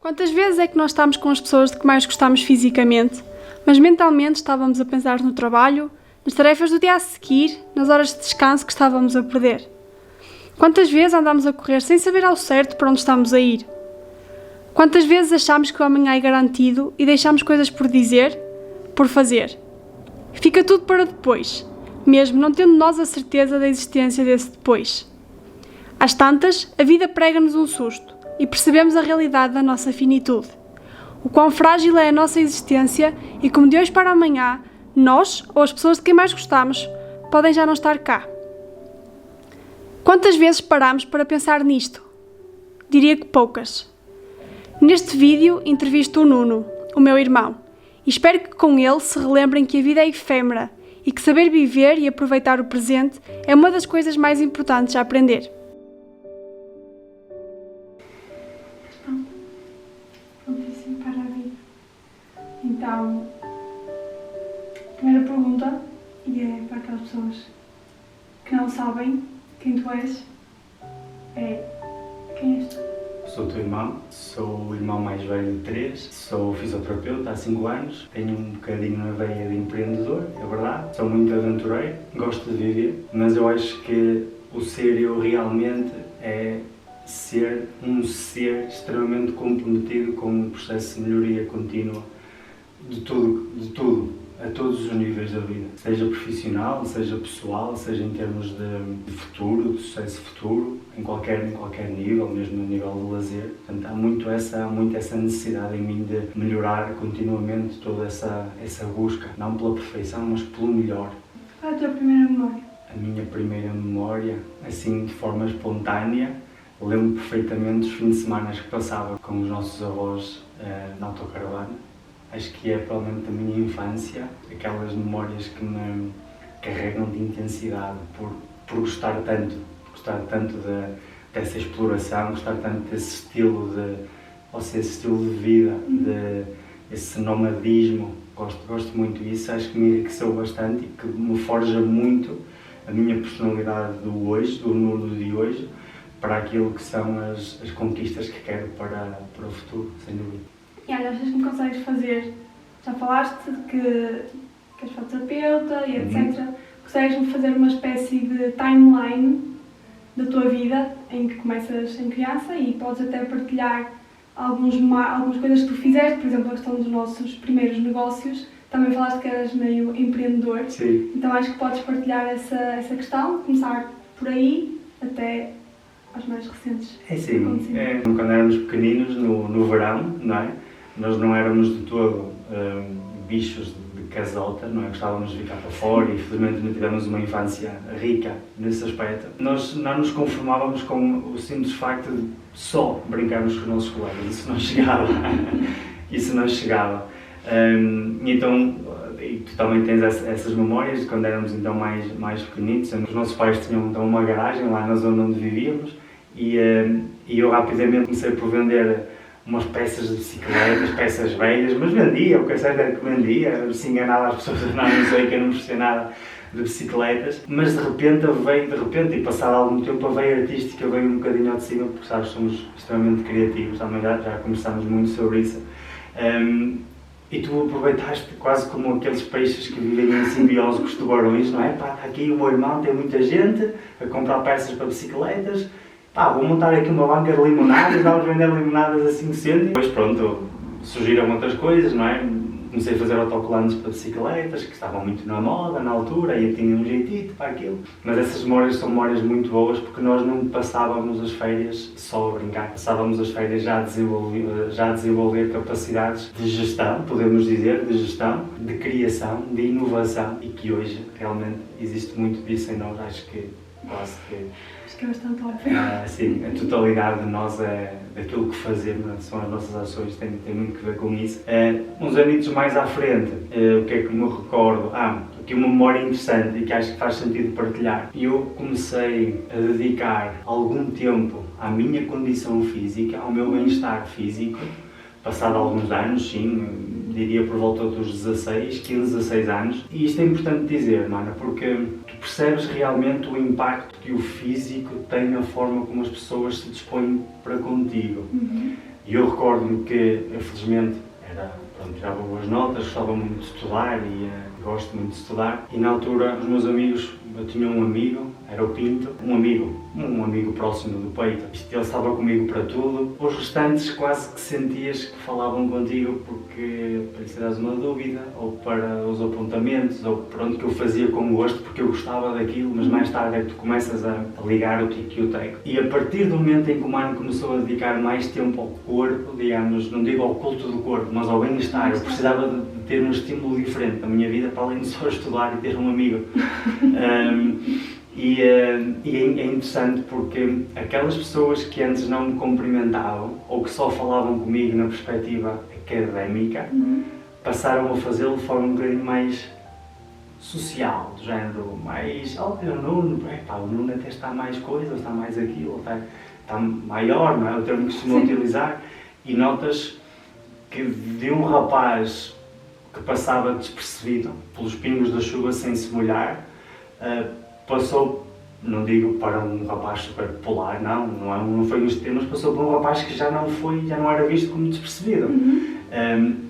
Quantas vezes é que nós estamos com as pessoas de que mais gostamos fisicamente, mas mentalmente estávamos a pensar no trabalho, nas tarefas do dia a seguir, nas horas de descanso que estávamos a perder? Quantas vezes andámos a correr sem saber ao certo para onde estamos a ir? Quantas vezes achámos que o amanhã é garantido e deixámos coisas por dizer, por fazer? Fica tudo para depois, mesmo não tendo nós a certeza da existência desse depois. Às tantas, a vida prega-nos um susto e percebemos a realidade da nossa finitude. O quão frágil é a nossa existência e como de hoje para amanhã, nós, ou as pessoas de quem mais gostamos, podem já não estar cá. Quantas vezes paramos para pensar nisto? Diria que poucas. Neste vídeo entrevisto o Nuno, o meu irmão, e espero que com ele se relembrem que a vida é efêmera e que saber viver e aproveitar o presente é uma das coisas mais importantes a aprender. Prontíssimo para a vida. Então, a primeira pergunta, e é para aquelas pessoas que não sabem quem tu és, é: quem és tu? Sou teu irmão, sou o irmão mais velho de 3, sou fisioterapeuta há 5 anos, tenho um bocadinho na veia de empreendedor, é verdade, sou muito aventureiro, gosto de viver, mas eu acho que o ser eu realmente é ser um ser extremamente comprometido com o processo de melhoria contínua de tudo, a todos os níveis da vida, seja profissional, seja pessoal, seja em termos de futuro, de sucesso futuro, em qualquer nível, mesmo no nível de lazer. Portanto, há muito essa necessidade em mim de melhorar continuamente toda essa busca, não pela perfeição, mas pelo melhor. Qual é a tua primeira memória? A minha primeira memória, assim de forma espontânea, lembro perfeitamente dos fins de semana que passava com os nossos avós na autocaravana. Acho que é provavelmente da minha infância, aquelas memórias que me carregam de intensidade por gostar tanto dessa exploração, gostar tanto desse estilo de vida, esse nomadismo. Gosto muito disso, acho que me enriqueceu bastante e que me forja muito a minha personalidade do hoje, do Nuno de hoje, para aquilo que são as conquistas que quero para o futuro, sem dúvida. E olha, achas que me consegues fazer, já falaste que és fisioterapeuta e etc. Consegues-me fazer uma espécie de timeline da tua vida, em que começas em criança e podes até partilhar algumas coisas que tu fizeste, por exemplo, a questão dos nossos primeiros negócios. Também falaste que eras meio empreendedor. Sim. Então acho que podes partilhar essa questão, começar por aí até aos mais recentes. É sim, quando éramos pequeninos, no verão, não é? Nós não éramos de todo bichos de casota, não é? Gostávamos de ficar para fora e felizmente não tivemos uma infância rica nesse aspecto. Nós não nos conformávamos com o simples facto de só brincarmos com os nossos colegas, isso não chegava. Então, e tu também tens essas memórias de quando éramos então mais pequenitos. Os nossos pais tinham então uma garagem lá na zona onde vivíamos e eu rapidamente comecei por vender umas peças de bicicletas, peças velhas, mas vendia, o que é certo era que vendia, se enganava as pessoas, não sei que eu não percebi nada de bicicletas, mas de repente, e passado algum tempo, a veia artística veio um bocadinho ao de cima, porque sabes, somos extremamente criativos, também já conversámos muito sobre isso. E tu aproveitaste quase como aqueles peixes que vivem em simbiose com os tubarões, não é? Pá, está aqui o meu irmão, tem muita gente a comprar peças para bicicletas. Vou montar aqui uma banca de limonadas, vamos vender limonadas a 5 cêntimos. Depois pronto, surgiram outras coisas, não é? Comecei a fazer autocolantes para bicicletas, que estavam muito na moda na altura, e eu tinha um jeitito para aquilo. Mas essas memórias são memórias muito boas, porque nós não passávamos as férias só a brincar. Passávamos as férias já a desenvolver capacidades de gestão, podemos dizer, de gestão, de criação, de inovação, e que hoje realmente existe muito disso em nós. Acho que é bastante óbvio. Sim, a totalidade de nós daquilo que fazemos, são as nossas ações, tem muito que ver com isso. Uns anitos mais à frente, o que é que me recordo? Aqui uma memória interessante e que acho que faz sentido partilhar. Eu comecei a dedicar algum tempo à minha condição física, ao meu bem-estar físico, passado alguns anos, sim, diria por volta dos 16 anos. E isto é importante dizer, Mana, porque tu percebes realmente o impacto que o físico tem na forma como as pessoas se dispõem para contigo. E eu recordo-me que, eu, felizmente, tirava boas notas, gostava muito de estudar e gosto muito de estudar. E na altura, os meus amigos, eu tinha um amigo, era o Pinto, um amigo próximo do peito. Ele estava comigo para tudo. Os restantes quase que sentias que falavam contigo porque para lhe dares uma dúvida, ou para os apontamentos, ou pronto, que eu fazia com gosto porque eu gostava daquilo, mas mais tarde é que tu começas a ligar o tico e o teco. E a partir do momento em que o Mano começou a dedicar mais tempo ao corpo, digamos, não digo ao culto do corpo, mas ao bem-estar, eu precisava de ter um estímulo diferente na minha vida, para além de só estudar e ter um amigo. E é interessante porque aquelas pessoas que antes não me cumprimentavam ou que só falavam comigo na perspectiva académica, passaram a fazê-lo de forma um bocadinho mais social, do género mais, o Nuno até está mais coisa, está mais aquilo, está maior, não é? O termo que costumam utilizar, e notas que de um rapaz que passava despercebido pelos pingos da chuva sem se molhar, passou, não digo para um rapaz super popular, não foi este tema, mas passou para um rapaz que já não era visto como despercebido.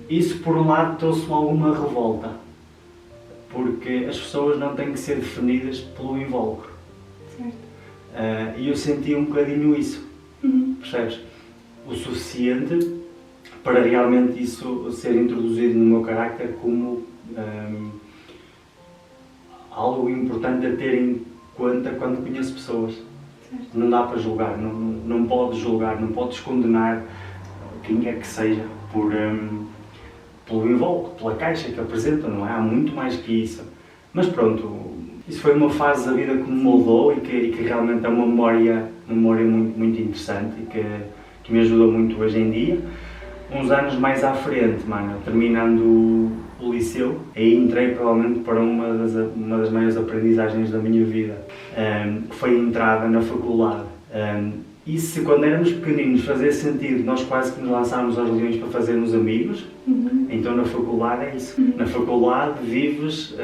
Isso por um lado trouxe-me alguma revolta, porque as pessoas não têm que ser definidas pelo invólucro. E eu senti um bocadinho isso, percebes? O suficiente para realmente isso ser introduzido no meu carácter como algo importante a ter em conta quando conheço pessoas. Não dá para julgar, não podes julgar, não podes condenar quem quer que seja pelo invólucro, pela caixa que apresentam, não é? Há muito mais que isso. Mas pronto, isso foi uma fase da vida que me moldou e que realmente é uma memória muito, muito interessante e que me ajuda muito hoje em dia. Uns anos mais à frente, terminando o liceu, aí entrei provavelmente para uma das maiores aprendizagens da minha vida, que foi a entrada na faculdade. E se quando éramos pequeninos fazia sentido nós quase que nos lançámos aos leões para fazermos amigos, então na faculdade é isso. Na faculdade vives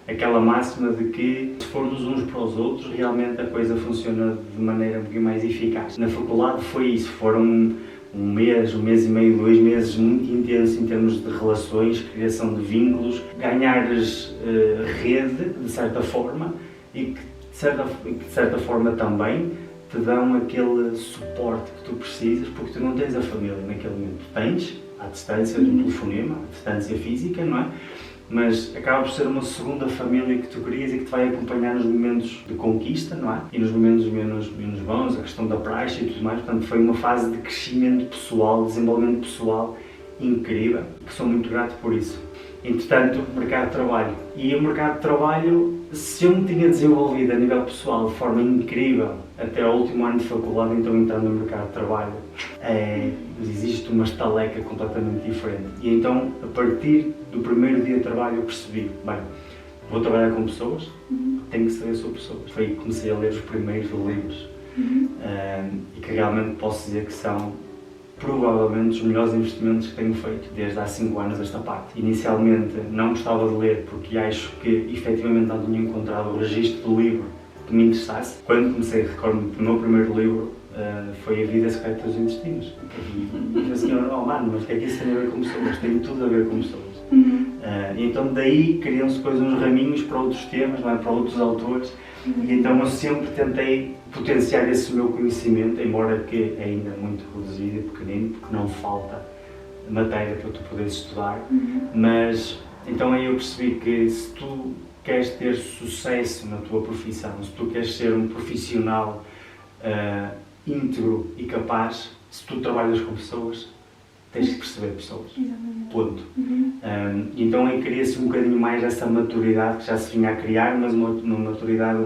aquela máxima de que se formos uns para os outros, realmente a coisa funciona de maneira um pouquinho mais eficaz. Na faculdade foi isso, foram um mês e meio, 2 meses muito intenso em termos de relações, criação de vínculos, ganhares rede, de certa forma, e que de certa forma também te dão aquele suporte que tu precisas, porque tu não tens a família naquele momento. Tens, à distância de um telefonema, à distância física, não é? Mas acaba por ser uma segunda família que tu querias e que te vai acompanhar nos momentos de conquista, não é? E nos momentos menos bons, a questão da praxe e tudo mais. Portanto, foi uma fase de crescimento pessoal, desenvolvimento pessoal incrível, que sou muito grato por isso. Entretanto, mercado de trabalho. E o mercado de trabalho, se eu me tinha desenvolvido a nível pessoal de forma incrível até ao último ano de faculdade, então entrando no mercado de trabalho, existe uma estaleca completamente diferente. E então, a partir do primeiro dia de trabalho, eu percebi, bem, vou trabalhar com pessoas, tenho que saber sobre pessoas. Foi aí que comecei a ler os primeiros livros e que realmente posso dizer que são provavelmente os melhores investimentos que tenho feito desde há 5 anos esta parte. Inicialmente não gostava de ler porque acho que efetivamente não tinha encontrado o registro do livro que me interessasse. Quando comecei, recordo-me que o meu primeiro livro foi A Vida Secreta dos Intestinos. E a senhora, mas o que é que isso tem a ver com pessoas? Tem tudo a ver com pessoas. E então daí criam-se depois uns raminhos para outros temas, não é? Para outros autores. E então eu sempre tentei potenciar esse meu conhecimento, embora que é ainda muito reduzido e pequenino, porque não falta matéria para tu poderes estudar. Mas então aí eu percebi que se tu queres ter sucesso na tua profissão, se tu queres ser um profissional íntegro e capaz, se tu trabalhas com pessoas, tens que perceber pessoas. Ponto. Então aí cria-se um bocadinho mais essa maturidade que já se vinha a criar, mas uma maturidade,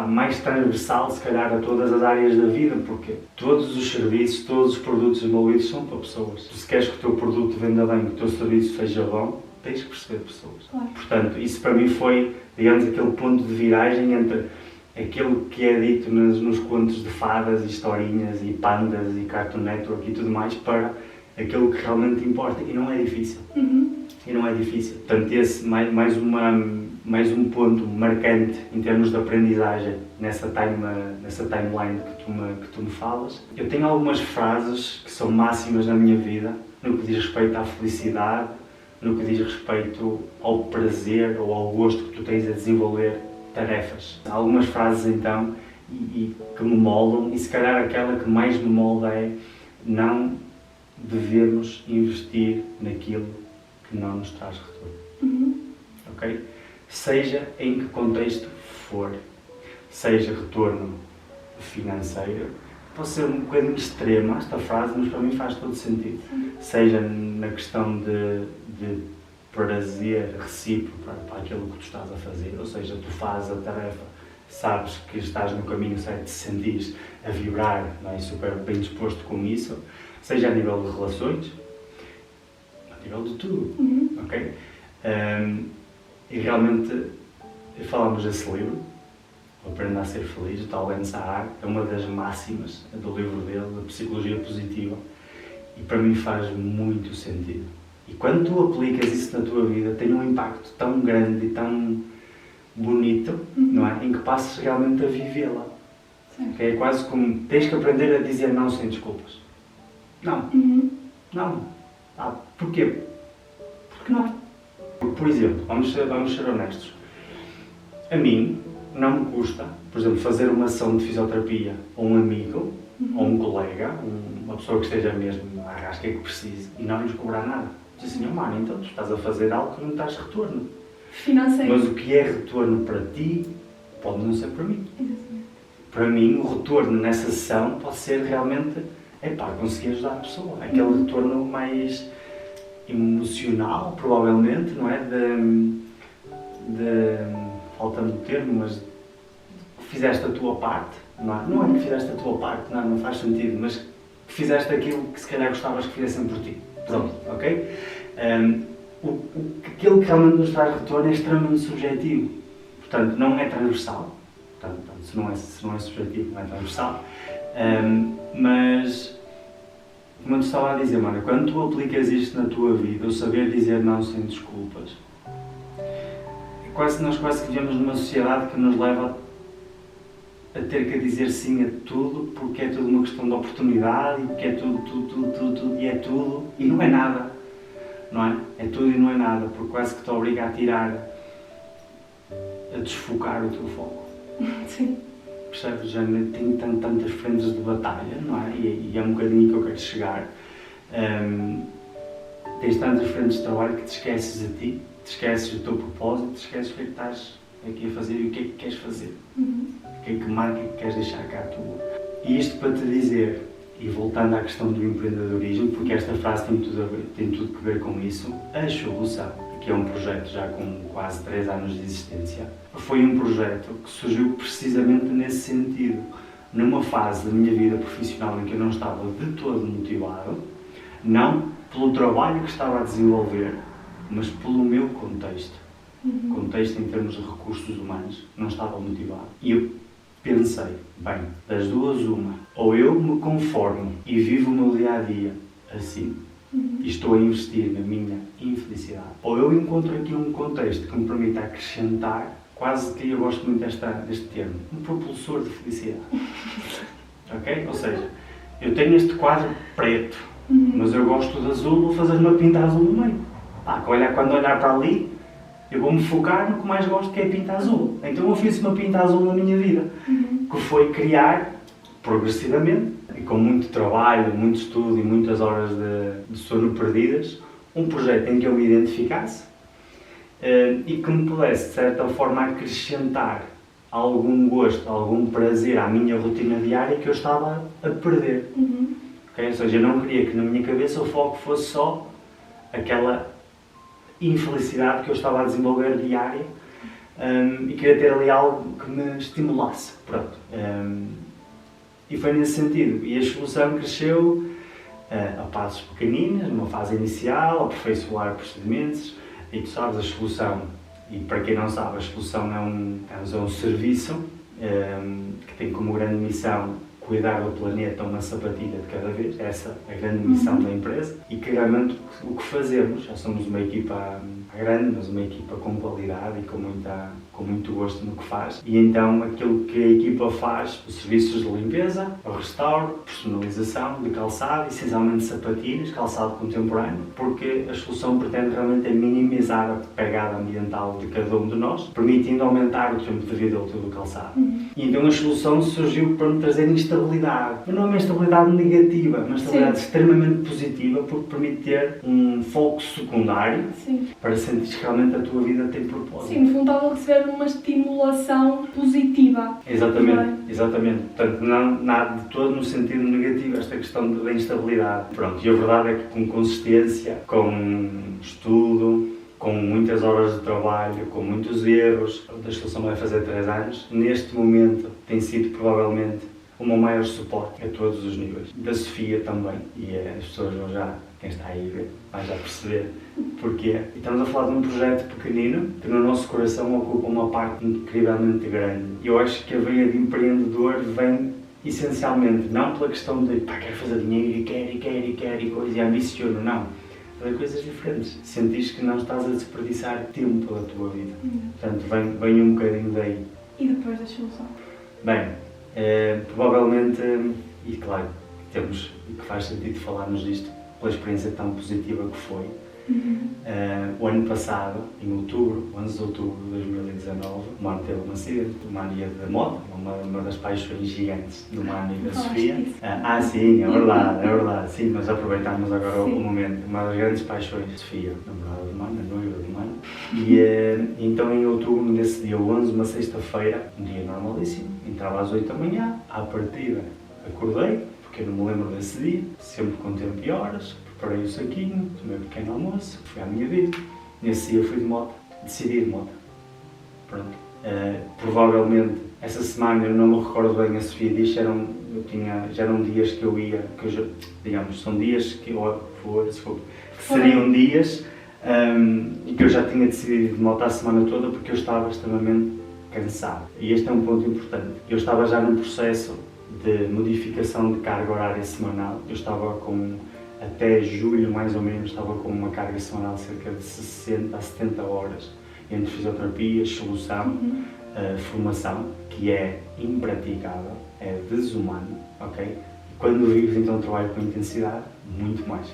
mais transversal, se calhar, a todas as áreas da vida, porque todos os serviços, todos os produtos envolvidos são para pessoas. Se queres que o teu produto venda bem, que o teu serviço seja bom, tens que perceber pessoas. Claro. Portanto, isso para mim foi, digamos, aquele ponto de viragem entre aquilo que é dito nos contos de fadas, historinhas e pandas e Cartoon Network e tudo mais, para aquilo que realmente importa. E não é difícil. E não é difícil. Portanto, esse mais uma mais um ponto marcante em termos de aprendizagem nessa timeline que tu me falas. Eu tenho algumas frases que são máximas na minha vida, no que diz respeito à felicidade, no que diz respeito ao prazer ou ao gosto que tu tens a desenvolver tarefas. Há algumas frases então e que me moldam, e se calhar aquela que mais me molda é: não devemos investir naquilo que não nos traz retorno. Ok? Seja em que contexto for, seja retorno financeiro, pode ser um bocadinho extrema esta frase, mas para mim faz todo sentido. Seja na questão de prazer recíproco para aquilo que tu estás a fazer, ou seja, tu fazes a tarefa, sabes que estás no caminho certo, te sentires a vibrar, não é? Super bem disposto com isso, seja a nível de relações, a nível de tudo, ok? E realmente falamos desse livro, Aprenda a Ser Feliz, do tal Ben Sahar, é uma das máximas do livro dele, da Psicologia Positiva, e para mim faz muito sentido. E quando tu aplicas isso na tua vida, tem um impacto tão grande e tão bonito, não é? Em que passas realmente a vivê-la. Okay? É quase como tens que aprender a dizer não sem desculpas. Não. Não. Porquê? Porque não. Por exemplo, vamos ser honestos. A mim não me custa, por exemplo, fazer uma sessão de fisioterapia a um amigo, ou um colega, uma pessoa que esteja mesmo à rasca que precise, e não lhes cobrar nada. Diz assim: mano, então tu estás a fazer algo que não estás retorno. Financeiro. Mas o que é retorno para ti pode não ser para mim. Exatamente. Para mim, o retorno nessa sessão pode ser realmente conseguir ajudar a pessoa. Aquele retorno mais emocional, provavelmente, não é? Falta-me o termo, mas fizeste a tua parte, não é? Não é que fizeste a tua parte, não faz sentido, mas que fizeste aquilo que se calhar gostavas que fizessem por ti. Pronto, ok? Aquilo que realmente nos traz retorno é extremamente subjetivo. Portanto, não é transversal. Portanto, se não é subjetivo, não é transversal. Mas, como eu te estava a dizer, mano, quando tu aplicas isto na tua vida, o saber dizer não sem desculpas, nós quase que vivemos numa sociedade que nos leva a ter que dizer sim a tudo, porque é tudo uma questão de oportunidade, e porque é tudo, e é tudo, e não é nada, não é? É tudo e não é nada, porque quase que te obriga a tirar, a desfocar o teu foco. Sim. Percebes? Já tenho tantas frentes de batalha, não é? E é um bocadinho que eu quero chegar. Tens tantas frentes de trabalho que te esqueces de ti, te esqueces do teu propósito, te esqueces o que é que estás aqui a fazer e o que é que queres fazer. Que marca que queres deixar cá a tua. E isto para te dizer, e voltando à questão do empreendedorismo, porque esta frase tem tudo a ver com isso, a solução, que é um projeto já com quase 3 anos de existência, foi um projeto que surgiu precisamente nesse sentido, numa fase da minha vida profissional em que eu não estava de todo motivado, não pelo trabalho que estava a desenvolver, mas pelo meu contexto. Contexto em termos de recursos humanos, não estava motivado. E eu pensei, bem, das duas uma, ou eu me conformo e vivo o meu dia-a-dia assim, e estou a investir na minha infelicidade, ou eu encontro aqui um contexto que me permita acrescentar, quase que eu gosto muito deste termo, um propulsor de felicidade. Ok? Ou seja, eu tenho este quadro preto, mas eu gosto de azul, vou fazer uma pinta azul no meio. Quando olhar para ali, eu vou-me focar no que mais gosto, que é a pinta azul. Então eu fiz uma pinta azul na minha vida, que foi criar, progressivamente, e com muito trabalho, muito estudo e muitas horas de sono perdidas, um projeto em que eu me identificasse e que me pudesse, de certa forma, acrescentar algum gosto, algum prazer à minha rotina diária que eu estava a perder. Okay? Ou seja, eu não queria que na minha cabeça o foco fosse só aquela infelicidade que eu estava a desenvolver diária e queria ter ali algo que me estimulasse. Pronto. E foi nesse sentido. E a solução cresceu a passos pequeninos, numa fase inicial, aperfeiçoar procedimentos. E tu sabes, a solução, e para quem não sabe, a solução é um serviço que tem como grande missão cuidar do planeta uma sapatilha de cada vez, essa é a grande missão da empresa, e que realmente o que fazemos, já somos uma equipa grande, mas uma equipa com qualidade e com muito gosto no que faz, e então aquilo que a equipa faz, os serviços de limpeza, o restauro, personalização de calçado, essencialmente sapatilhas, calçado contemporâneo, porque a solução pretende realmente minimizar a pegada ambiental de cada um de nós, permitindo aumentar o tempo de vida útil do calçado. E então a solução surgiu para me trazer instabilidade, mas não é uma instabilidade negativa, uma instabilidade extremamente positiva, porque permite ter um foco secundário para sentir que realmente a tua vida tem propósito. Sim, no fundo estavam a receber uma estimulação positiva. Exatamente. Portanto, não nada de todo no sentido negativo, esta questão da instabilidade. Pronto, e a verdade é que com consistência, com estudo, com muitas horas de trabalho, com muitos erros, a solução vai fazer 3 anos. Neste momento tem sido provavelmente o meu maior suporte a todos os níveis. Da Sofia também, e as pessoas vão já, quem está aí a ver, vai já perceber porquê. E estamos a falar de um projeto pequenino que no nosso coração ocupa uma parte incrivelmente grande. E eu acho que a veia de empreendedor vem essencialmente, não pela questão de quero fazer dinheiro e quero e coisa, e ambiciono, não. Fazer coisas diferentes. Sentis que não estás a desperdiçar tempo da tua vida. Portanto, vem um bocadinho daí. E depois da solução? Bem, provavelmente, e claro, temos, e que faz sentido falarmos disto, pela experiência tão positiva que foi. O ano passado, em outubro, 11 de outubro de 2019, o Mano teve um acidente, o Mano ia de moto, uma das paixões gigantes do Mano e da Sofia. Sim, é verdade, sim, mas aproveitamos agora o momento, uma das grandes paixões de Sofia, namorada do Mano, a noiva do Mano. E então em outubro, nesse dia 11, uma sexta-feira, um dia normalíssimo, entrava às 8 da manhã, à partida acordei, porque eu não me lembro desse dia, sempre com tempo e horas. Preparei o saquinho, tomei um pequeno almoço, fui à minha vida. Nesse dia fui de moto, decidi de moto. Pronto. Provavelmente, essa semana, eu não me recordo bem, a Sofia disse, já eram dias que eu ia, digamos, são dias que seriam dias e que eu já tinha decidido de moto a semana toda porque eu estava extremamente cansado. E este é um ponto importante. Eu estava já num processo de modificação de carga horária semanal. Eu estava até julho, mais ou menos, estava com uma carga semanal de cerca de 60 a 70 horas entre fisioterapia, solução, formação, que é impraticável, é desumano, ok? E quando vives então trabalho com intensidade, muito mais,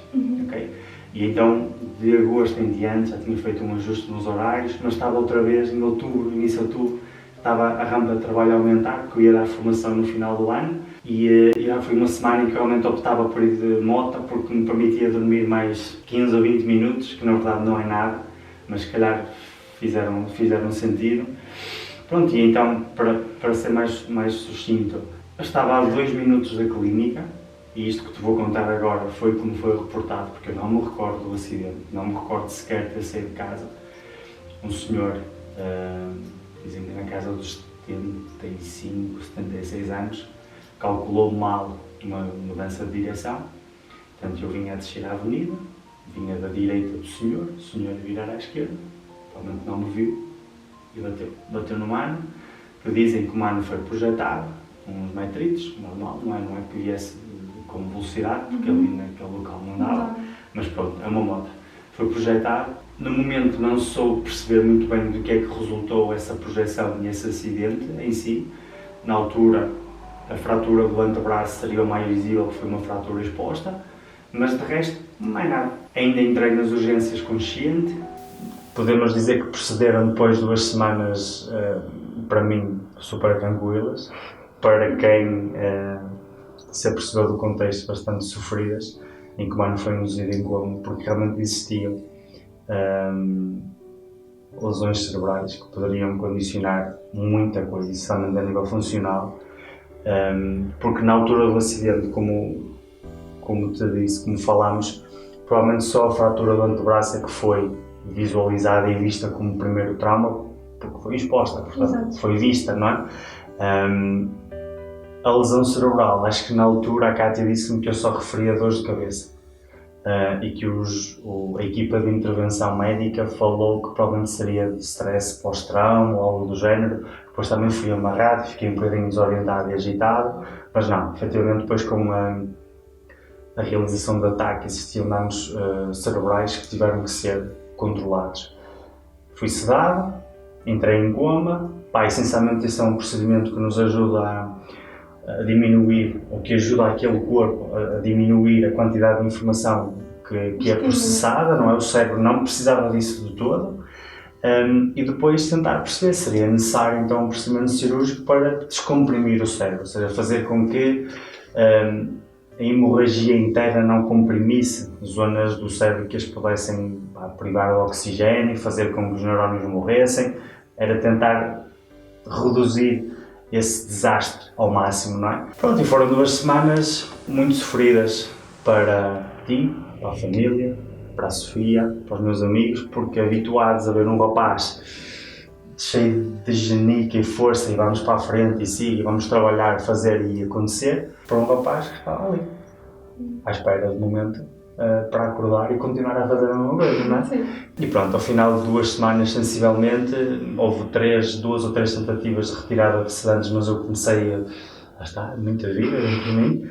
ok? E então, de agosto em diante, já tinha feito um ajuste nos horários, mas estava outra vez em outubro, início de outubro, estava a rampa de trabalho a aumentar, porque eu ia dar formação no final do ano, e já foi uma semana em que realmente optava por ir de moto, porque me permitia dormir mais 15 ou 20 minutos, que na verdade não é nada, mas se calhar fizeram sentido. Pronto, e então, para ser mais sucinto, eu estava a 2 minutos da clínica, e isto que te vou contar agora foi como foi reportado, porque eu não me recordo do acidente, não me recordo sequer de ter saído de casa. Um senhor, dizem que na casa dos 75, 76 anos, calculou mal uma mudança de direção. Portanto, eu vinha a descer a avenida, vinha da direita do senhor, o senhor a virar à esquerda, provavelmente não me viu e bateu no Mano, que dizem que o Mano foi projetado, uns metritos, normal, não é que viesse com velocidade, porque ali naquele local não dava, mas pronto, é uma moto. Foi projetado. No momento não soube perceber muito bem do que é que resultou essa projeção e esse acidente em si. Na altura, a fratura do antebraço seria o mais visível, que foi uma fratura exposta, mas de resto, não é nada. Ainda entrei nas urgências consciente. Podemos dizer que procederam depois 2 semanas, para mim, super tranquilas. Para quem se apercebeu do contexto, bastante sofridas, em que o Mano foi induzido em coma, porque realmente existiam lesões cerebrais que poderiam condicionar muita coisa, especialmente a nível funcional, porque na altura do acidente, como te disse, como falámos, provavelmente só a fratura do antebraço é que foi visualizada e vista como primeiro trauma, porque foi exposta, portanto, foi vista, não é? A lesão cerebral, acho que na altura a Cátia disse-me que eu só referia dores de cabeça. E que a equipa de intervenção médica falou que provavelmente seria de stress pós-trauma ou algo do género. Depois também fui amarrado, fiquei um bocadinho desorientado e agitado, Mas não, efetivamente depois com a realização do ataque existiam danos cerebrais que tiveram que ser controlados. Fui sedado, entrei em coma, essencialmente isso é um procedimento que nos ajuda a diminuir, ou que ajuda aquele corpo a diminuir a quantidade de informação que é processada, não é? O cérebro não precisava disso de todo. E depois tentar perceber se seria necessário então um procedimento cirúrgico para descomprimir o cérebro, ou seja, fazer com que a hemorragia interna não comprimisse zonas do cérebro que as pudessem privar do oxigênio, fazer com que os neurónios morressem, era tentar reduzir esse desastre ao máximo, não é? Pronto, e foram 2 semanas muito sofridas para ti, para a família, para a Sofia, para os meus amigos, porque habituados a ver um rapaz cheio de genica e força e vamos para a frente e siga, vamos trabalhar, fazer e acontecer, para um rapaz que estava ali, à espera do momento para acordar e continuar a fazer a mesma coisa, não é? Sim. E pronto, ao final de 2 semanas, sensivelmente, houve 2 ou 3 tentativas de retirada de sedantes, mas eu comecei muita vida dentro de mim.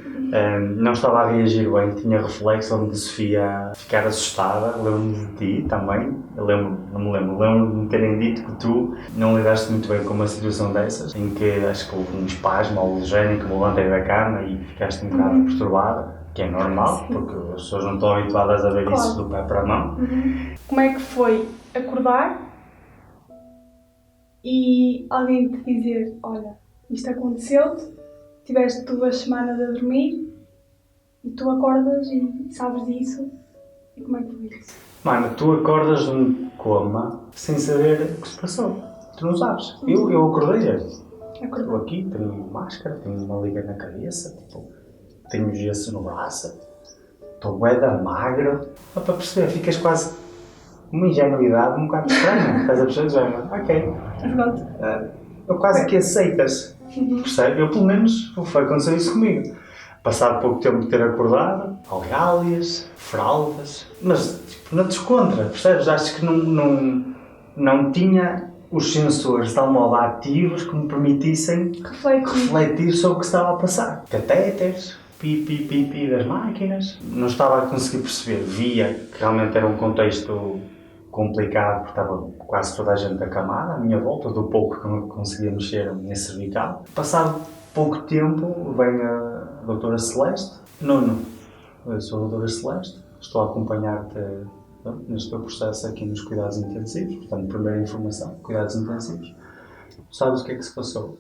Não estava a reagir bem, tinha reflexo, lembro de Sofia ficar assustada, lembro-me de ti também, lembro-me de me terem dito que tu não lidaste muito bem com uma situação dessas, em que acho que houve um espasmo alogénico, me levantei da cama e ficaste um bocado perturbada, que é normal, porque as pessoas não estão habituadas a ver isso do pé para a mão. Como é que foi acordar e alguém te dizer, olha, isto aconteceu-te, tiveste 2 semanas a dormir e tu acordas e sabes disso, e como é que foi isso? Mano, tu acordas de um coma sem saber o que se passou, tu não sabes. Eu acordei, estou aqui, tenho máscara, tenho uma liga na cabeça, tenho gesso no braço, estou bué da magro. Para perceber, ficas quase uma ingenuidade um bocado estranha, estás a perceber? Ok. Eu quase que aceitas, percebe? Eu pelo menos, foi acontecer isso comigo. Passado pouco tempo de ter acordado, algálias, fraldas, mas tipo, na descontra, percebes? Acho que não tinha os sensores de tal modo ativos que me permitissem refletir sobre o que estava a passar. Catéteres, pi das máquinas, não estava a conseguir perceber. Via que realmente era um contexto complicado, porque estava quase toda a gente acamada à minha volta, do pouco que eu conseguia mexer a minha cervical. Passado pouco tempo, vem a doutora Celeste. Nuno, eu sou a doutora Celeste, estou a acompanhar-te neste teu processo aqui nos cuidados intensivos, portanto, primeira informação, cuidados intensivos. Sabes o que é que se passou?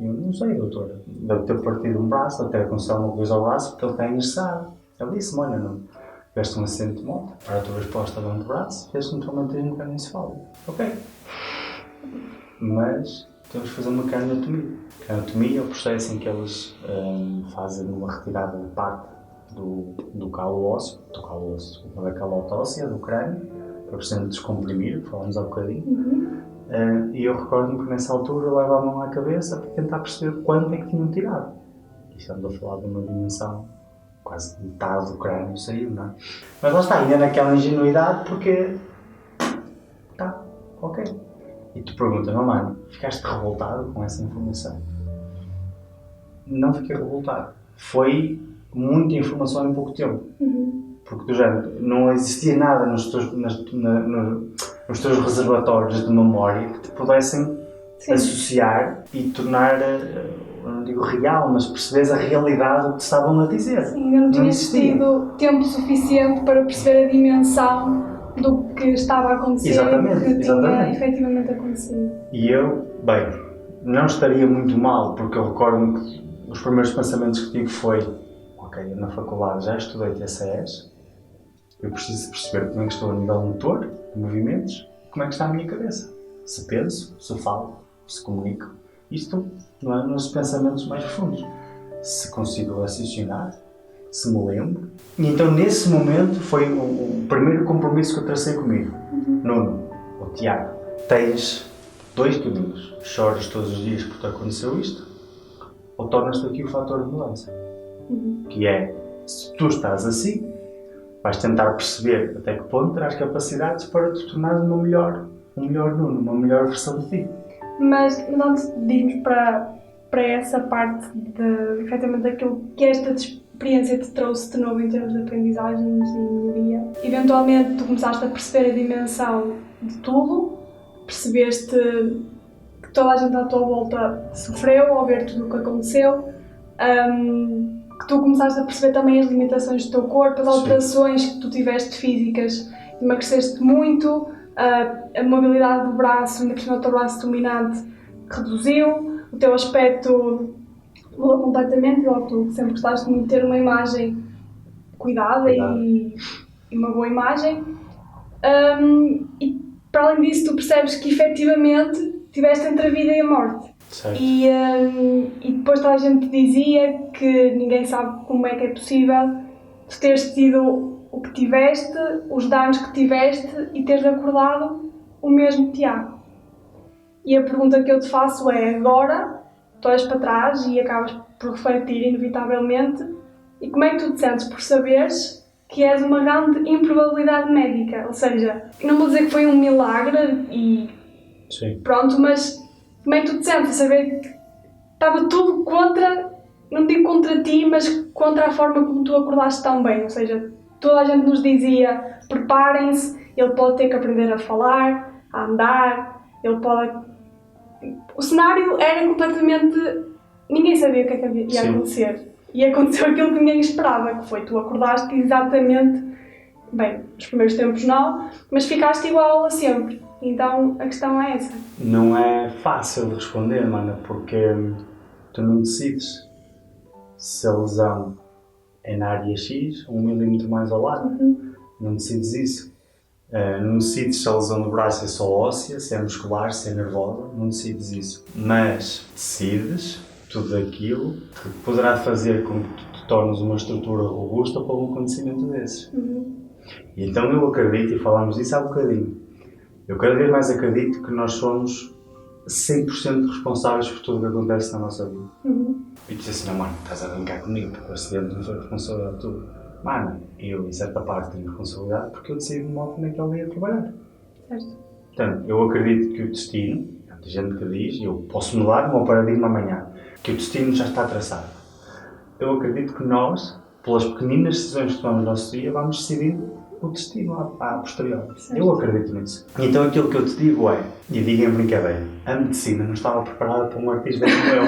Eu não sei, doutora, deve ter partido um braço, até aconselhar uma coisa ao braço, porque ele está engessado. Ele disse-me, olha, não, tiveste um acidente de moto, para a tua resposta de um braço, fez-te um traumatismo cranioencefálico. Ok. Mas temos que fazer uma craniotomia. A craniotomia é o processo em que eles fazem uma retirada de parte do calo ósseo, da calota óssea, do crânio, para precisar descomprimir, que falámos há bocadinho. E eu recordo-me que nessa altura eu levo a mão à cabeça para tentar perceber quanto é que tinham tirado. E estamos a falar de uma dimensão, quase metade do crânio saiu, não é? Mas lá está, ainda naquela ingenuidade, porque tá, ok. E tu perguntas, não mano, ficaste revoltado com essa informação? Não fiquei revoltado. Foi muita informação em pouco tempo. Porque do género, não existia nada nos teus reservatórios de memória que te pudessem associar e tornar, não digo real, mas perceberes a realidade do que te estavam a dizer. Sim, ainda não tinhas tido tempo suficiente para perceber a dimensão do que estava a acontecer e que tinha efetivamente acontecido. E eu, bem, não estaria muito mal, porque eu recordo-me que os primeiros pensamentos que tive foi, ok, eu na faculdade já estudei TCEs, eu preciso perceber como é que estou a nível motor, de movimentos, como é que está a minha cabeça. Se penso, se falo, se comunico. Isto não é nos pensamentos mais profundos. Se consigo raciocinar, se me lembro. E então nesse momento foi o primeiro compromisso que eu tracei comigo. Nuno, ou Tiago, tens 2 caminhos. Choras todos os dias porque te aconteceu isto, ou tornas-te aqui o fator de mudança. Que é, se tu estás assim, vais tentar perceber até que ponto terás capacidades para te tornar um melhor Nuno, uma melhor versão de ti. Mas antes de irmos para para essa parte de, efetivamente, aquilo que esta experiência te trouxe de novo em termos de aprendizagens e melhoria. Eventualmente tu começaste a perceber a dimensão de tudo, percebeste que toda a gente à tua volta sofreu ao ver tudo o que aconteceu, que tu começaste a perceber também as limitações do teu corpo, as alterações que tu tiveste físicas, emagreceste muito, a mobilidade do braço, ainda por cima do teu braço dominante, reduziu, o teu aspecto mudou completamente, e logo tu sempre gostaste de ter uma imagem cuidada e uma boa imagem. E para além disso, tu percebes que efetivamente tiveste entre a vida e a morte. E depois toda a gente dizia que ninguém sabe como é que é possível tu teres tido o que tiveste, os danos que tiveste e teres acordado o mesmo Tiago. E a pergunta que eu te faço é, agora, tu olhas para trás e acabas por refletir inevitavelmente, e como é que tu te sentes por saberes que és uma grande improbabilidade médica? Ou seja, não vou dizer que foi um milagre e pronto, mas como é que tu te sentes a saber que estava tudo contra, não digo contra ti, mas contra a forma como tu acordaste tão bem? Ou seja, toda a gente nos dizia, preparem-se, ele pode ter que aprender a falar, a andar, ele pode... O cenário era completamente... Ninguém sabia o que é que ia acontecer. E aconteceu aquilo que ninguém esperava, que foi tu acordaste exatamente... Bem, nos primeiros tempos não, mas ficaste igual a sempre. Então a questão é essa. Não é fácil de responder, mana, porque tu não decides se a lesão é na área X, 1 milímetro mais ao lado. Não decides isso. Não decides se a lesão do braço é só óssea, se é muscular, se é nervosa. Não decides isso. Mas decides tudo aquilo que poderá fazer com que tu te tornes uma estrutura robusta para um acontecimento desses. E então eu acredito, e falámos disso há bocadinho, eu cada vez mais acredito que nós somos 100% responsáveis por tudo o que acontece na nossa vida. E diz assim, não, mano, estás a brincar comigo, porque o acidente não foi responsabilidade de tudo. Mano, eu em certa parte tenho responsabilidade porque eu decidi de modo naquele dia trabalhar. Certo. Portanto, eu acredito que o destino, há gente que diz, e eu posso mudar o meu paradigma amanhã, que o destino já está traçado. Eu acredito que nós, pelas pequeninas decisões que tomamos no nosso dia, vamos decidir o destino à posterior. Certo. Eu acredito nisso. Então aquilo que eu te digo é, e digo em brincadeira, a medicina não estava preparada para um artista como eu.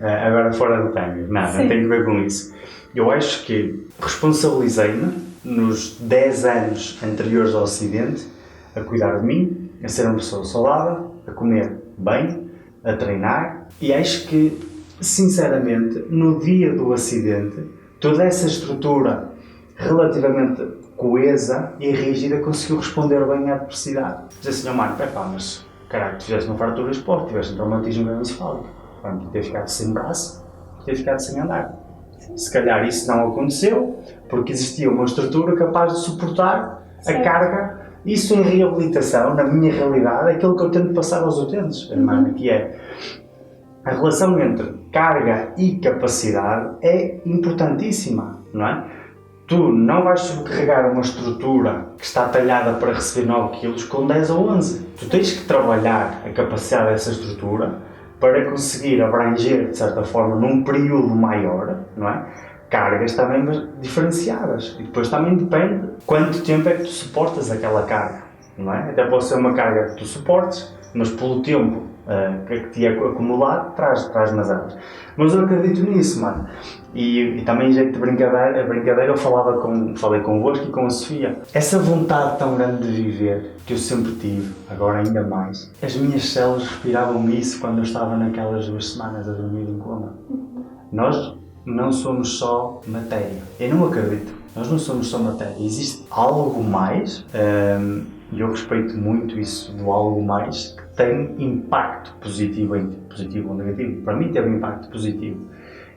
Agora fora do tema, nada, não tem a ver com isso. Eu acho que responsabilizei-me nos 10 anos anteriores ao acidente a cuidar de mim, a ser uma pessoa saudável, a comer bem, a treinar, e acho que, sinceramente, no dia do acidente, toda essa estrutura relativamente coesa e rígida conseguiu responder bem à adversidade. Diz assim, mano, mas caralho, tu fizeste uma fratura exposta, tiveste um traumatismo encefálico, pode ter ficado sem braço, ter ficado sem andar. Se calhar isso não aconteceu, porque existia uma estrutura capaz de suportar a carga. Isso em reabilitação, na minha realidade, é aquilo que eu tento passar aos utentes, irmã, que é a relação entre carga e capacidade é importantíssima, não é? Tu não vais sobrecarregar uma estrutura que está talhada para receber 9 kg com 10 ou 11. Tu tens que trabalhar a capacidade dessa estrutura para conseguir abranger, de certa forma, num período maior, não é? Cargas também diferenciadas. E depois também depende quanto tempo é que tu suportas aquela carga, não é? Até pode ser uma carga que tu suportes, mas pelo tempo que te é acumulado, traz mazelas. Mas eu acredito nisso, mano. E também, em jeito de brincadeira, eu falei convosco e com a Sofia. Essa vontade tão grande de viver, que eu sempre tive, agora ainda mais, as minhas células respiravam isso quando eu estava naquelas 2 semanas a dormir em coma. Nós não somos só matéria. Eu não acredito. Nós não somos só matéria. Existe algo mais, e eu respeito muito isso do algo mais, que tem impacto positivo ou negativo. Para mim teve um impacto positivo.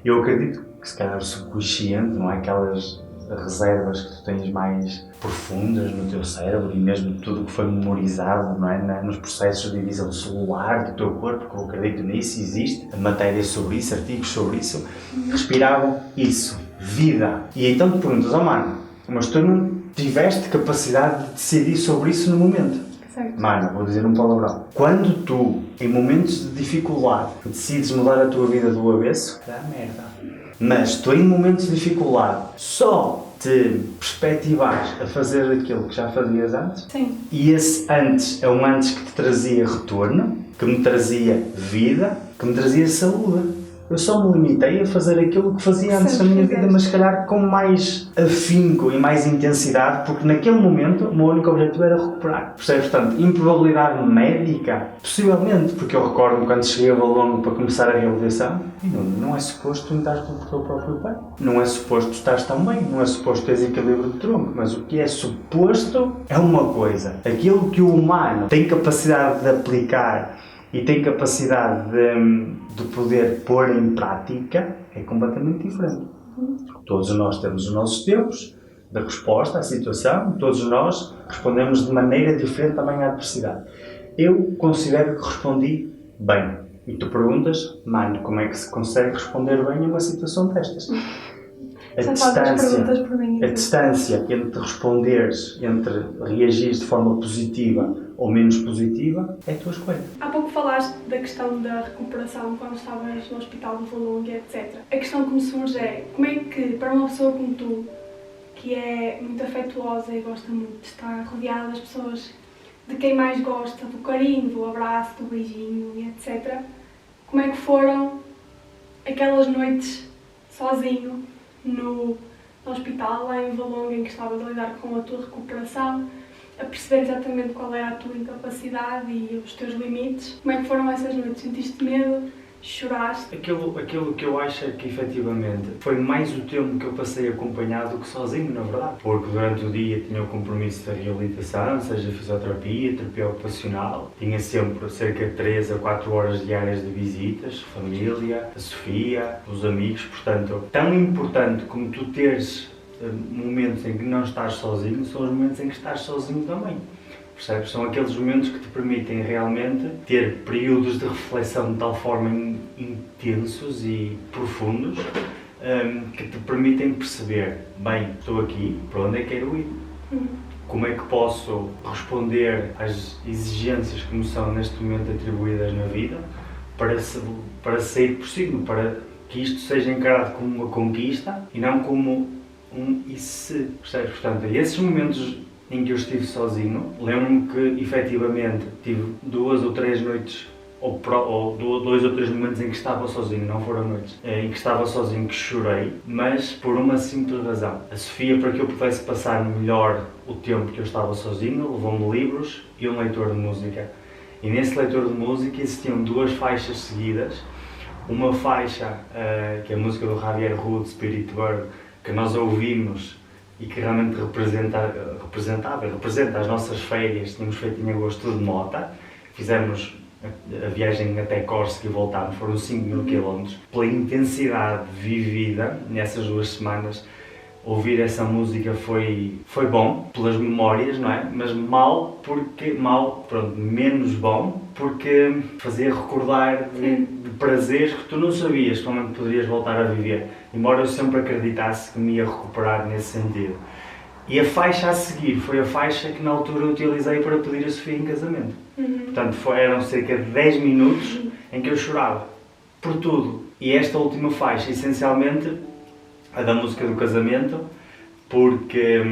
Eu acredito que se calhar o subconsciente, não é? Aquelas reservas que tu tens mais profundas no teu cérebro e mesmo tudo o que foi memorizado, não é? Nos processos de divisão celular do teu corpo, que eu acredito nisso, existe matéria sobre isso, artigos sobre isso, respiravam isso, vida. E então tu perguntas, mano, mas tu não tiveste capacidade de decidir sobre isso no momento? Certo. Mano, vou dizer um palavrão. Quando tu, em momentos de dificuldade, decides mudar a tua vida do avesso, dá merda. Mas tu, em momentos de dificuldade, só te perspectivares a fazer aquilo que já fazias antes, Sim. e esse antes é um antes que te trazia retorno, que me trazia vida, que me trazia saúde. Eu só me limitei a fazer aquilo que fazia antes da minha vida, mas se calhar com mais afinco e mais intensidade, porque naquele momento o meu único objetivo era recuperar. Percebes? Portanto, improbabilidade médica, possivelmente, porque eu recordo quando cheguei a Valongo para começar a reabilitação, não é suposto tu estás com o teu próprio pé. Não é suposto tu estás tão bem, não é suposto teres equilíbrio de tronco, mas o que é suposto é uma coisa. Aquilo que o humano tem capacidade de aplicar e tem capacidade de poder pôr em prática é completamente diferente. Todos nós temos os nossos tempos de resposta à situação, todos nós respondemos de maneira diferente também à adversidade. Eu considero que respondi bem. E tu perguntas, mano, como é que se consegue responder bem a uma situação destas? A distância entre responderes, entre reagires de forma positiva ou menos positiva, é a tua escolha. Há pouco falaste da questão da recuperação quando estavas no hospital de Valongo, etc. A questão que me surge é, como é que, para uma pessoa como tu, que é muito afetuosa e gosta muito de estar rodeada das pessoas de quem mais gosta, do carinho, do abraço, do beijinho e etc., como é que foram aquelas noites sozinho no hospital, lá em Valongo, em que estavas a lidar com a tua recuperação, a perceber exatamente qual era a tua incapacidade e os teus limites? Como é que foram essas noites? Sentiste medo? Choraste? Aquilo que eu acho é que, efetivamente, foi mais o tempo que eu passei acompanhado do que sozinho, na verdade. Porque durante o dia tinha o compromisso da reabilitação, seja fisioterapia, terapia ocupacional. Tinha sempre cerca de 3 a 4 horas diárias de visitas, família, a Sofia, os amigos. Portanto, tão importante como tu teres momentos em que não estás sozinho, são os momentos em que estás sozinho também. Percebes? São aqueles momentos que te permitem realmente ter períodos de reflexão de tal forma intensos e profundos que te permitem perceber, bem, estou aqui, para onde é que quero ir? Como é que posso responder às exigências que me são neste momento atribuídas na vida para sair por cima, para que isto seja encarado como uma conquista e não como um e se, percebes? Portanto, esses momentos em que eu estive sozinho, lembro-me que, efetivamente, tive 2 ou 3 noites, ou 2 ou 3 momentos em que estava sozinho, não foram noites, em que estava sozinho, que chorei, mas por uma simples razão. A Sofia, para que eu pudesse passar melhor o tempo que eu estava sozinho, levou-me livros e um leitor de música. E nesse leitor de música existiam 2 faixas seguidas, uma faixa, que é a música do Javier Rudd, Spirit Bird, que nós ouvimos e que realmente representa as nossas férias. Tínhamos feito em agosto de Mota, fizemos a viagem até Córcega e voltámos, foram 5.000 km. Pela intensidade vivida nessas 2 semanas, ouvir essa música foi bom, pelas memórias, não é? Mas menos bom, porque fazia recordar de prazeres que tu não sabias como poderias voltar a viver, embora eu sempre acreditasse que me ia recuperar nesse sentido. E a faixa a seguir foi a faixa que na altura eu utilizei para pedir a Sofia em casamento. Portanto, eram cerca de 10 minutos em que eu chorava, por tudo. E esta última faixa, essencialmente, a da música do casamento, porque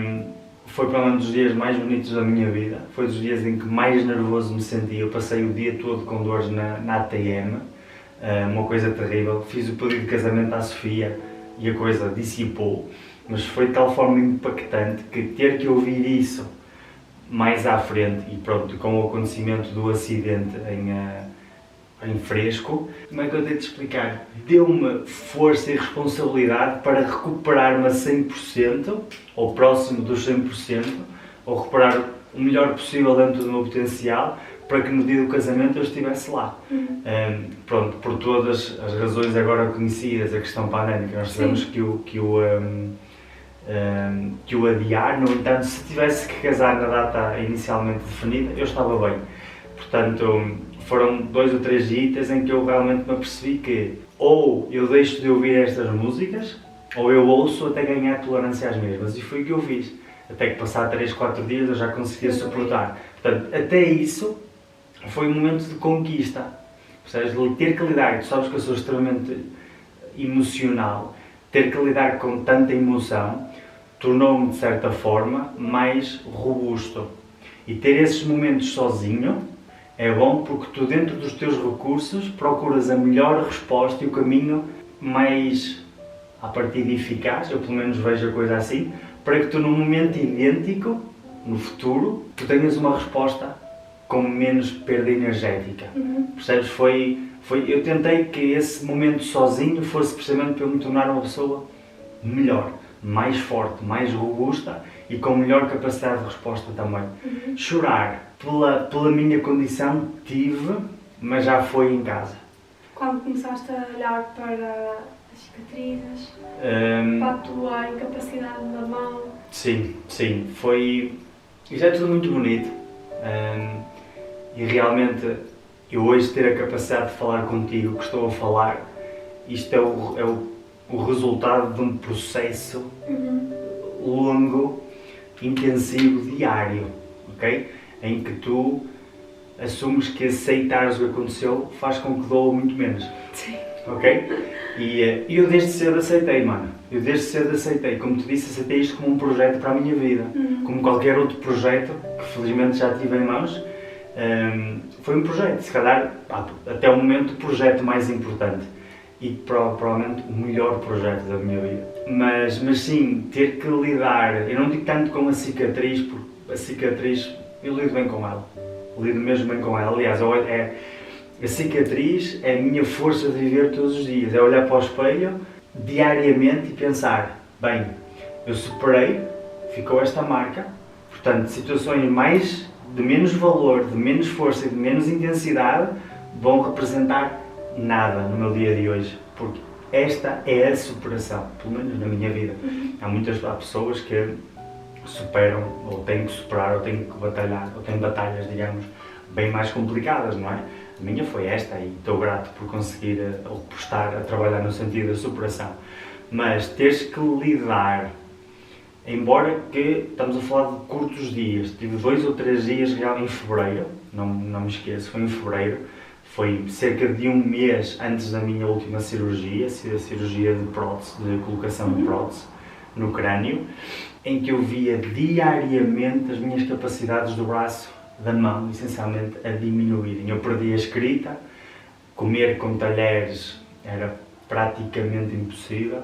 foi para um dos dias mais bonitos da minha vida, foi dos dias em que mais nervoso me sentia. Eu passei o dia todo com dores na ATM, uma coisa terrível. Fiz o pedido de casamento à Sofia e a coisa dissipou, mas foi de tal forma impactante que ter que ouvir isso mais à frente, e pronto, com o acontecimento do acidente em fresco, como é que eu tenho de explicar? Deu-me força e responsabilidade para recuperar-me a 100%, ou próximo dos 100%, ou recuperar o melhor possível dentro do meu potencial, para que no dia do casamento eu estivesse lá. Pronto, por todas as razões agora conhecidas, a questão pandémica, nós tivemos que o adiar. No entanto, se tivesse que casar na data inicialmente definida, eu estava bem. Portanto, foram 2 ou 3 dias em que eu realmente me apercebi que ou eu deixo de ouvir estas músicas, ou eu ouço até ganhar tolerância às mesmas. E foi o que eu fiz. Até que passar 3, 4 dias eu já conseguia suportar. Portanto, até isso foi um momento de conquista. Percebes? Ter que lidar, tu sabes que eu sou extremamente emocional, ter que lidar com tanta emoção tornou-me, de certa forma, mais robusto. E ter esses momentos sozinho é bom porque tu, dentro dos teus recursos, procuras a melhor resposta e o caminho mais, à partida, eficaz, eu pelo menos vejo a coisa assim, para que tu, num momento idêntico, no futuro, tu tenhas uma resposta com menos perda energética. Percebes? Eu tentei que esse momento sozinho fosse precisamente para eu me tornar uma pessoa melhor, mais forte, mais robusta e com melhor capacidade de resposta também. Chorar pela minha condição tive, mas já foi em casa. Quando começaste a olhar para as cicatrizes, para a tua incapacidade da mão? Sim, foi... Isto é tudo muito bonito. E realmente, eu hoje ter a capacidade de falar contigo, que estou a falar, isto é o resultado de um processo longo, intensivo, diário, ok? Em que tu assumes que aceitares o que aconteceu faz com que doa muito menos. Sim. Ok? E eu desde cedo aceitei, mano. Eu desde cedo aceitei. Como te disse, aceitei isto como um projeto para a minha vida. Como qualquer outro projeto, que felizmente já tive em mãos. Foi um projeto, se calhar, até o momento, o projeto mais importante. E provavelmente o melhor projeto da minha vida. Mas sim, ter que lidar, eu não digo tanto com a cicatriz, porque a cicatriz, eu lido bem com ela. Lido mesmo bem com ela. Aliás, a cicatriz é a minha força de viver todos os dias. É olhar para o espelho diariamente e pensar, bem, eu superei, ficou esta marca, portanto, situações de menos valor, de menos força e de menos intensidade vão representar nada no meu dia de hoje, porque esta é a superação, pelo menos na minha vida. Há pessoas que superam, ou têm que superar, ou têm que batalhar, ou têm batalhas, digamos, bem mais complicadas, não é? A minha foi esta e estou grato por conseguir, ou por estar a trabalhar no sentido da superação. Mas teres que lidar, embora que estamos a falar de curtos dias, tive 2 ou 3 dias real em fevereiro, não me esqueço, foi em fevereiro, foi cerca de 1 mês antes da minha última cirurgia, a cirurgia de prótese, de colocação de prótese no crânio, em que eu via diariamente as minhas capacidades do braço, da mão, essencialmente, a diminuírem. Eu perdi a escrita, comer com talheres era praticamente impossível,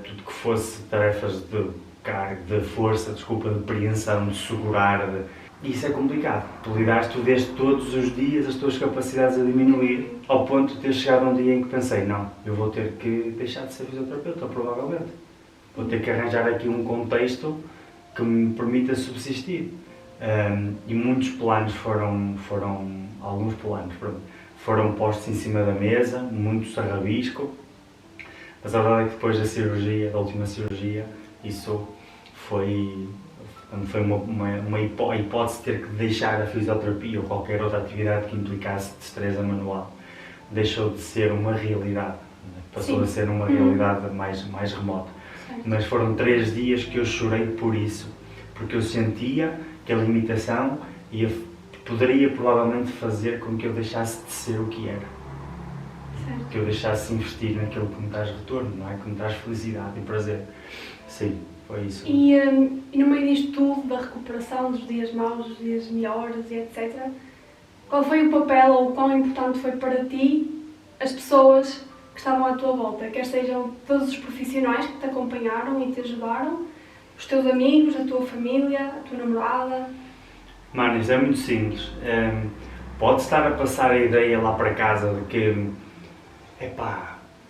tudo que fosse tarefas de carga, de força, de apreensão, de segurar, isso é complicado. Tu vês todos os dias as tuas capacidades a diminuir, ao ponto de ter chegado um dia em que pensei, não, eu vou ter que deixar de ser fisioterapeuta, provavelmente. Vou ter que arranjar aqui um contexto que me permita subsistir. E muitos planos alguns planos foram postos em cima da mesa, muitos a rabisco, mas a verdade é que depois da última cirurgia, isso foi uma hipótese de ter que deixar a fisioterapia ou qualquer outra atividade que implicasse destreza manual, deixou de ser uma realidade, passou a ser uma realidade mais remota. Mas foram 3 dias que eu chorei por isso, porque eu sentia que a limitação poderia provavelmente fazer com que eu deixasse de ser o que era. Certo. Que eu deixasse de investir naquilo que me traz retorno, não é? Que me traz felicidade e prazer. Sim, foi isso. E no meio disto tudo, da recuperação, dos dias maus, dos dias melhores e etc., qual foi o papel ou quão importante foi para ti as pessoas que estavam à tua volta? Quer sejam todos os profissionais que te acompanharam e te ajudaram, os teus amigos, a tua família, a tua namorada? Mano, isto é muito simples. Pode estar a passar a ideia lá para casa de que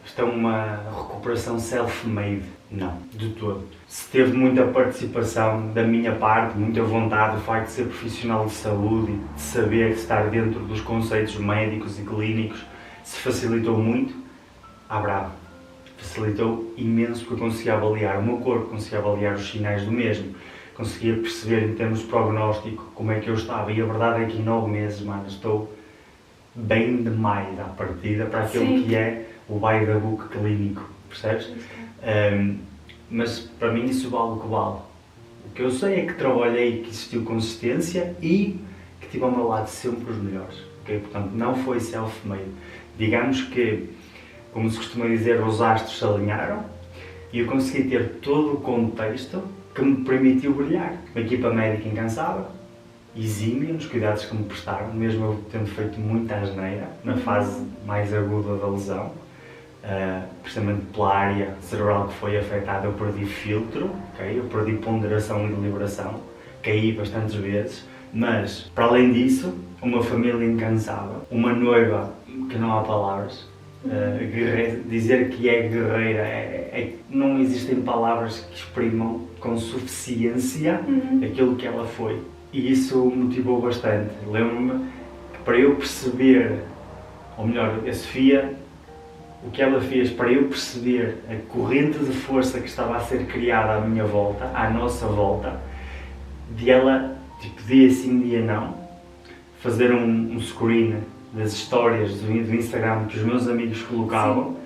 isto é uma recuperação self-made. Não, de todo. Se teve muita participação da minha parte, muita vontade, o facto de ser profissional de saúde, de saber estar dentro dos conceitos médicos e clínicos, se facilitou muito, bravo. Facilitou imenso porque eu conseguia avaliar o meu corpo, conseguia avaliar os sinais do mesmo, conseguia perceber em termos de prognóstico como é que eu estava, e a verdade é que em 9 meses, mano, estou bem demais à partida para aquilo que é o by the book clínico, percebes? Mas para mim isso vale o que vale. O O que eu sei é que trabalhei, que existiu consistência e que tive ao meu lado sempre os melhores. Okay? Portanto, não foi self-made. Digamos que, como se costuma dizer, os astros se alinharam e eu consegui ter todo o contexto que me permitiu brilhar. Uma equipa médica incansável, exímia nos cuidados que me prestaram, mesmo eu tendo feito muita asneira na fase mais aguda da lesão, precisamente pela área cerebral que foi afetada, eu perdi filtro, okay? Eu perdi ponderação e deliberação, caí bastantes vezes, mas para além disso, uma família incansável, uma noiva que não há palavras, dizer que é guerreira, não existem palavras que exprimam com suficiência aquilo que ela foi. E isso me motivou bastante. Lembro-me que para eu perceber, ou melhor, a Sofia, o que ela fez para eu perceber a corrente de força que estava a ser criada à minha volta, à nossa volta, de ela, tipo, dia sim, dia não, fazer um screen das histórias do Instagram que os meus amigos colocavam,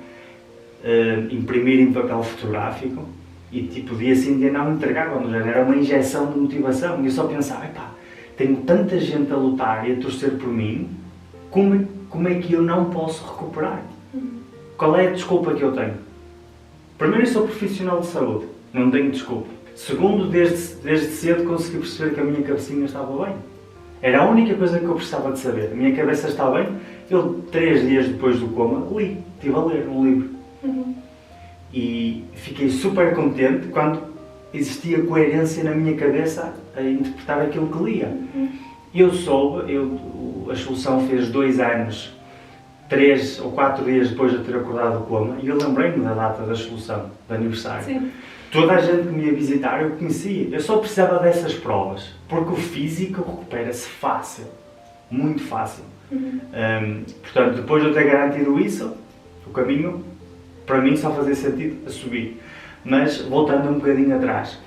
imprimir em papel fotográfico e tipo dia sim, dia não entregavam, era uma injeção de motivação e eu só pensava, epá, tenho tanta gente a lutar e a torcer por mim, como é que eu não posso recuperar? Qual é a desculpa que eu tenho? Primeiro, eu sou profissional de saúde, não tenho desculpa. Segundo, desde cedo consegui perceber que a minha cabecinha estava bem. Era a única coisa que eu precisava de saber. A minha cabeça está bem. Eu, 3 dias depois do coma, estive a ler um livro. E fiquei super contente quando existia coerência na minha cabeça a interpretar aquilo que lia. Eu soube, a Solução fez 2 anos, 3 ou 4 dias depois de eu ter acordado do coma, e eu lembrei-me da data da Solução, do aniversário. Sim. Toda a gente que me ia visitar eu conhecia, eu só precisava dessas provas, porque o físico recupera-se fácil, muito fácil. Portanto, depois de eu ter garantido isso, o caminho, para mim, só fazia sentido a subir. Mas, voltando um bocadinho atrás,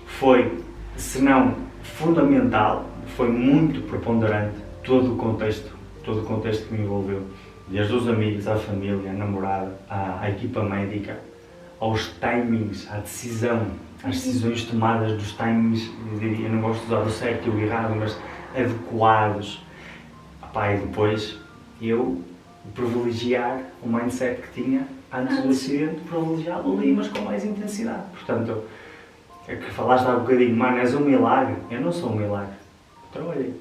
foi, se não fundamental, foi muito preponderante todo o contexto que me envolveu. Desde os amigos, à família, à namorada, à equipa médica, aos timings, à decisão, às decisões tomadas dos timings, eu não gosto de usar o certo e o errado, mas adequados. E depois eu privilegiar o mindset que tinha antes do acidente, privilegiá-lo ali, mas com mais intensidade. Portanto, é que falaste há um bocadinho, mano, és um milagre. Eu não sou um milagre. Trabalhei.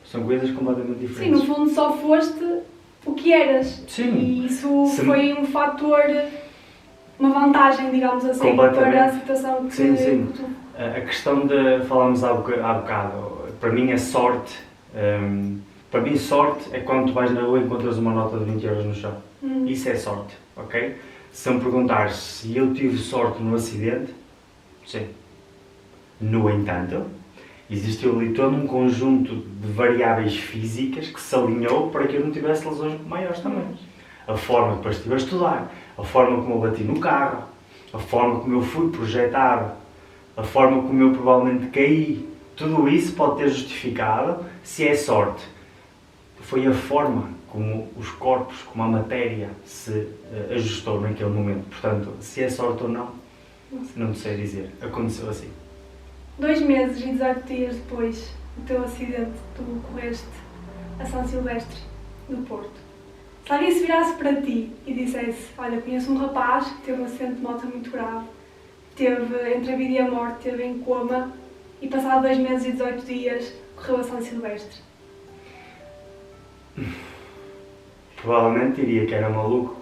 São coisas completamente diferentes. Sim, no fundo só foste o que eras. Sim. E isso foi um fator, uma vantagem, digamos assim, para a situação que tu... A questão de, falámos há bocado, para mim é sorte. Para mim sorte é quando tu vais na rua e encontras uma nota de 20 euros no chão. Isso é sorte, ok? Se me perguntares se eu tive sorte no acidente, sim. No entanto, existiu ali todo um conjunto de variáveis físicas que se alinhou para que eu não tivesse lesões maiores também. A forma que depois estive a estudar, a forma como eu bati no carro, a forma como eu fui projetado, a forma como eu provavelmente caí, tudo isso pode ter justificado se é sorte. Foi a forma como os corpos, como a matéria se ajustou naquele momento. Portanto, se é sorte ou não, não sei dizer. Aconteceu assim. 2 meses e 18 dias depois do teu acidente, tu correste a São Silvestre, no Porto. Se alguém se virasse para ti e dissesse, olha, conheço um rapaz que teve um acidente de moto muito grave, teve entre a vida e a morte, teve em coma e passado 2 meses e 18 dias correu a São Silvestre. Provavelmente diria que era maluco,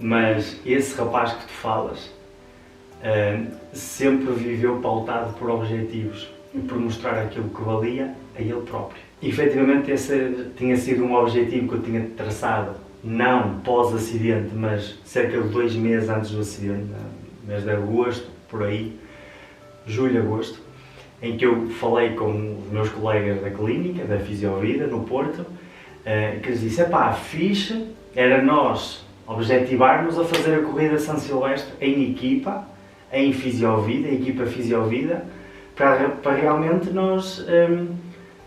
mas esse rapaz que tu falas sempre viveu pautado por objetivos e por mostrar aquilo que valia a ele próprio. E, efetivamente, esse tinha sido um objetivo que eu tinha traçado, não pós-acidente, mas cerca de 2 meses antes do acidente, no mês de agosto, por aí, julho, agosto, em que eu falei com os meus colegas da clínica, da Fisiovida, no Porto, que lhes disse, fixe, era nós objetivarmos a fazer a corrida São Silvestre em equipa, em Fisiovida, equipa Fisiovida, para realmente nós,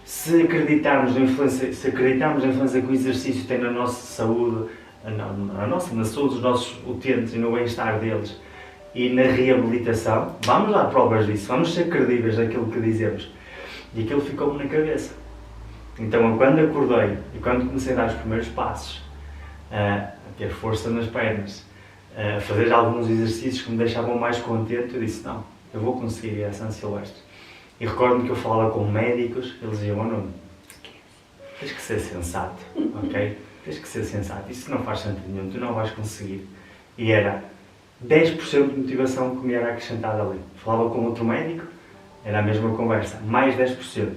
se acreditarmos na influência que o exercício tem na nossa saúde, na saúde dos nossos utentes e no bem-estar deles, e na reabilitação, vamos dar provas disso, vamos ser credíveis daquilo que dizemos. E aquilo ficou-me na cabeça. Então, quando acordei e quando comecei a dar os primeiros passos, a ter força nas pernas, a fazer alguns exercícios que me deixavam mais contente, eu disse, não, eu vou conseguir ir a São Silvestre. E recordo-me que eu falava com médicos, eles diziam, oh Nuno, tens que ser sensato, ok? Tens que ser sensato, isso não faz sentido nenhum, tu não vais conseguir. E era 10% de motivação que me era acrescentada ali. Falava com outro médico, era a mesma conversa, mais 10%.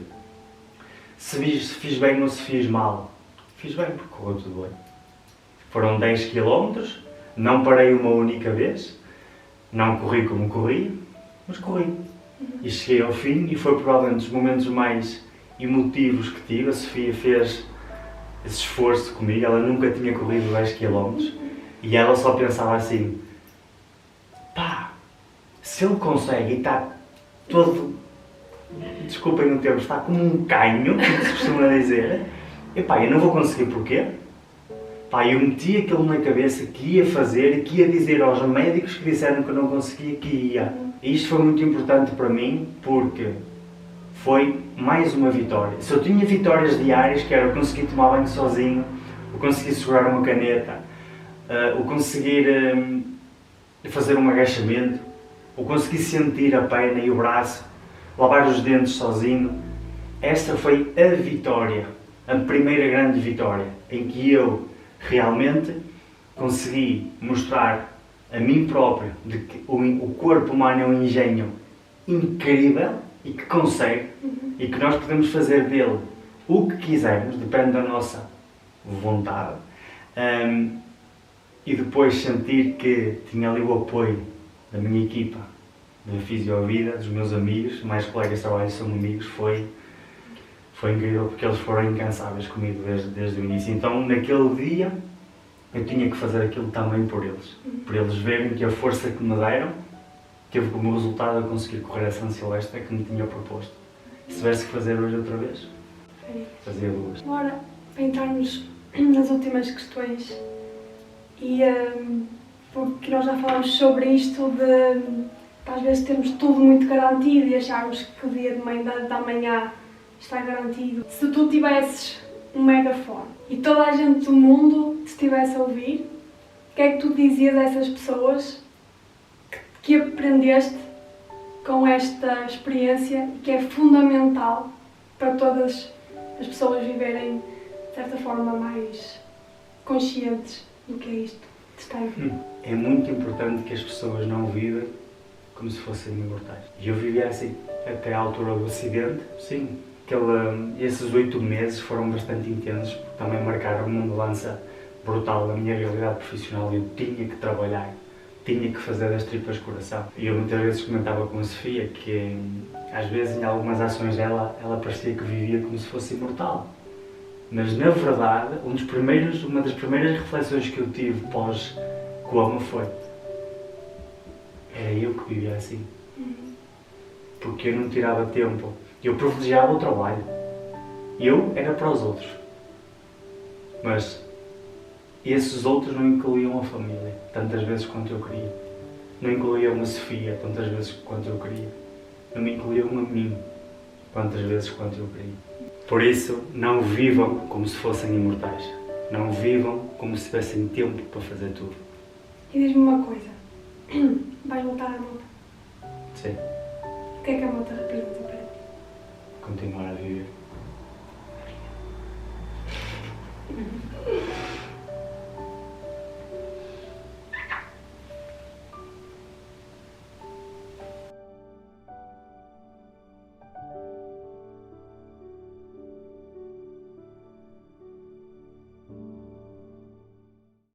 Se fiz bem ou se fiz mal, fiz bem porque correu tudo bem. Foram 10 km, não parei uma única vez, não corri como corri, mas corri. E cheguei ao fim e foi provavelmente dos momentos mais emotivos que tive. A Sofia fez esse esforço comigo, ela nunca tinha corrido 10 km e ela só pensava assim, pá, se ele consegue e está todo, desculpem o termo, está como um canho, como se costuma dizer, epá, eu não vou conseguir porquê? Pá, eu meti aquilo na cabeça que ia fazer e que ia dizer aos médicos que disseram que eu não conseguia, que ia. E isto foi muito importante para mim porque foi mais uma vitória. Se eu tinha vitórias diárias, que era eu conseguir tomar banho sozinho, eu conseguir segurar uma caneta, eu conseguir fazer um agachamento, eu conseguir sentir a perna e o braço, lavar os dentes sozinho, essa foi a vitória, a primeira grande vitória, em que eu realmente consegui mostrar a mim próprio de que o corpo humano é um engenho incrível e que consegue e que nós podemos fazer dele o que quisermos, depende da nossa vontade, e depois sentir que tinha ali o apoio da minha equipa, da Fisiovida, dos meus amigos, mais colegas de trabalho são amigos, foi incrível porque eles foram incansáveis comigo desde o início. Então naquele dia eu tinha que fazer aquilo também por eles verem que a força que me deram teve como resultado eu conseguir correr a São Silvestre que me tinha proposto. E se tivesse que fazer hoje outra vez, fazia duas. Agora, para entrarmos nas últimas questões, e porque nós já falámos sobre isto de às vezes termos tudo muito garantido e acharmos que o dia da manhã está garantido. Se tu tivesses um megafone e toda a gente do mundo te estivesse a ouvir, o que é que tu dizias a essas pessoas que aprendeste com esta experiência e que é fundamental para todas as pessoas viverem de certa forma mais conscientes do que é isto de estar vivo? É muito importante que as pessoas não vivem como se fossem imortais. E eu vivia assim até à altura do acidente. Sim, esses 8 meses foram bastante intensos, porque também marcaram uma mudança brutal na minha realidade profissional. Eu tinha que trabalhar, tinha que fazer das tripas coração. E eu muitas vezes comentava com a Sofia que às vezes em algumas ações dela, ela parecia que vivia como se fosse imortal. Mas na verdade, uma das primeiras reflexões que eu tive pós-coma foi: era eu que vivia assim. Porque eu não tirava tempo. Eu privilegiava o trabalho. Eu era para os outros. Mas esses outros não incluíam a família, tantas vezes quanto eu queria. Não incluíam a Sofia, tantas vezes quanto eu queria. Não me incluíam a mim, quantas vezes quanto eu queria. Por isso, não vivam como se fossem imortais. Não vivam como se tivessem tempo para fazer tudo. E diz-me uma coisa, vais voltar à moto? Sim. O que é que a moto representa para ti? Continuar a viver.